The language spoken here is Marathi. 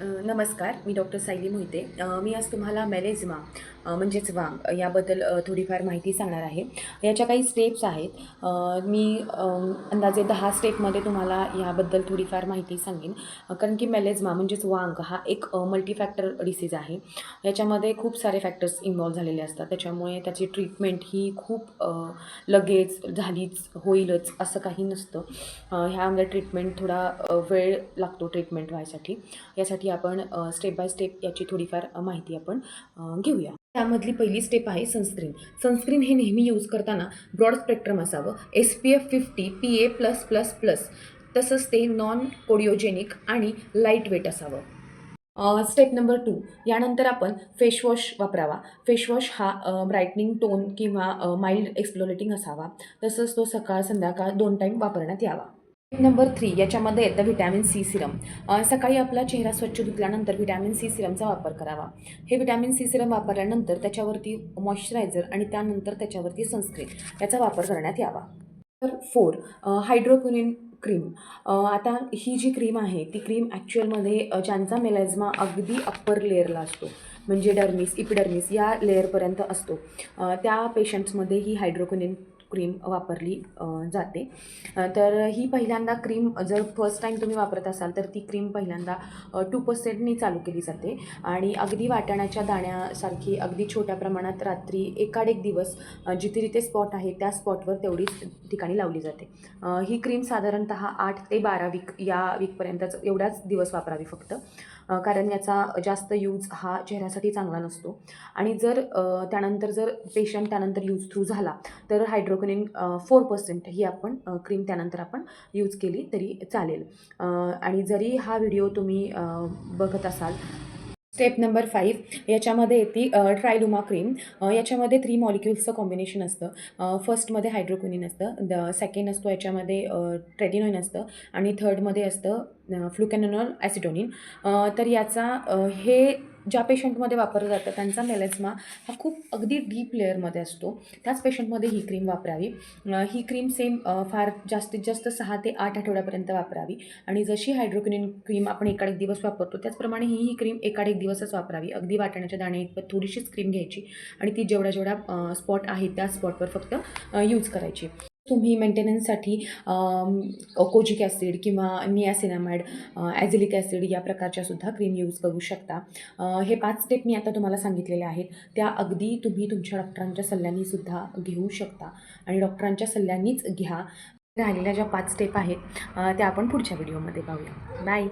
नमस्कार, मी डॉक्टर सायली मोहिते. मी आज तुम्हाला मेलेझमा म्हणजेच वांग याबद्दल थोडीफार माहिती सांगणार आहे. याच्या काही स्टेप्स आहेत. मी अंदाजे 10 स्टेपमध्ये तुम्हाला याबद्दल थोडीफार माहिती सांगेन. कारण की मेलेझमा म्हणजेच वांग हा एक मल्टीफॅक्टर डिसीज आहे. याच्यामध्ये खूप सारे फॅक्टर्स इन्व्हॉल्व झालेले असतात. त्याच्यामुळे त्याची ट्रीटमेंट ही खूप लगेच झालीच होईलच असं काही नसतं. ह्यामध्ये ट्रीटमेंट थोडा वेळ लागतो ट्रीटमेंट व्हायसाठी. यासाठी आपण स्टेप बाय स्टेप याची थोडीफार माहिती आपण घेऊया. त्यामधली पहिली स्टेप आहे सनस्क्रीन. सनस्क्रीन हे नेहमी यूज करताना ब्रॉड स्पेक्ट्रम असावं, SPF 50 PA+++. तसंच ते नॉन कोडिओजेनिक आणि लाईट वेट असावं. Step number 2. यानंतर आपण फेसवॉश वापरावा. फेसवॉश हा ब्राईटनिंग टोन किंवा माइल्ड एक्सफ्लोरेटिंग असावा. तसंच तो सकाळ संध्याकाळ 2 टाईम वापरण्यात यावा. नंबर 3 याच्यामध्ये येतं व्हिटॅमिन सी सिरम. सकाळी आपला चेहरा स्वच्छ धुतल्यानंतर व्हिटॅमिन सी सिरमचा वापर करावा. हे व्हिटॅमिन सी सिरम वापरल्यानंतर त्याच्यावरती मॉइश्चरायझर आणि त्यानंतर त्याच्यावरती सनस्क्रीन याचा वापर करण्यात यावा. तर 4. हायड्रोक्विनिन क्रीम. आता ही जी क्रीम आहे ती क्रीम ॲक्च्युअलमध्ये ज्यांचा मेलेझमा अगदी अप्पर लेअरला असतो, म्हणजे डर्मिस, इपिडर्मिस या लेअरपर्यंत असतो, त्या पेशंट्समध्ये ही हायड्रोक्विनिन क्रीम वापरली जाते. तर ही पहिल्यांदा क्रीम जर फर्स्ट टाईम तुम्ही वापरत असाल तर ती क्रीम पहिल्यांदा 2%नी चालू केली जाते आणि अगदी वाटाण्याच्या दाण्यासारखी अगदी छोट्या प्रमाणात रात्री एकाडेक दिवस जिथे जिथे स्पॉट आहे त्या स्पॉटवर तेवढीच ठिकाणी लावली जाते. ही क्रीम साधारणतः 8 ते 12 वीक या वीकपर्यंतच एवढ्याच दिवस वापरावी फक्त, कारण याचा जास्त यूज हा चेहऱ्यासाठी चांगला नसतो. आणि जर त्यानंतर जर पेशंट त्यानंतर यूज थ्रू झाला तर हायड्रोक्विनिन 4% ही आपण क्रीम त्यानंतर आपण यूज केली तरी चालेल. आणि जरी हा व्हिडिओ तुम्ही बघत असाल. स्टेप नंबर 5 याच्यामध्ये येते ट्रायलुमा क्रीम. याच्यामध्ये 3 मॉलिक्युल्सचं कॉम्बिनेशन असतं. फर्स्टमध्ये हायड्रोक्विनिन असतं, सेकंड असतो याच्यामध्ये ट्रेटिनोइन असतं आणि थर्डमध्ये असतं फ्लुकॅनोनॉल ॲसिटोनिन. तर याचा हे ज्या पेशंटमध्ये वापरलं जातं त्यांचा मेलेझमा हा खूप अगदी डीप लेअरमध्ये असतो, त्याच पेशंटमध्ये ही क्रीम वापरावी. ही क्रीम सेम फार जास्तीत जास्त 6 ते 8 आठवड्यापर्यंत वापरावी आणि जशी हायड्रोक्विनिन क्रीम आपण एकाडेक दिवस वापरतो त्याचप्रमाणे ही क्रीम एकाडेक दिवसच वापरावी. अगदी वाटाण्याच्या दाणे इतपत थोडीशीच क्रीम घ्यायची आणि ती जेवढ्या जेवढ्या स्पॉट आहे त्या स्पॉटवर फक्त यूज करायची. तुम्ही मेंटेनन्ससाठी कोजिक ॲसिड किंवा नियासिनामाइड, ॲझिलिक ॲसिड या प्रकारच्या सुद्धा क्रीम यूज करू शकता. हे 5 स्टेप मी आता तुम्हाला सांगितलेले आहेत, त्या अगदी तुम्ही तुमच्या डॉक्टरांच्या सल्ल्याने सुद्धा घेऊ शकता आणि डॉक्टरांच्या सल्ल्यानेच घ्या. राहिलेल्या ज्या 5 स्टेप आहेत त्या आपण पुढच्या व्हिडिओमध्ये पाहूया. बाय.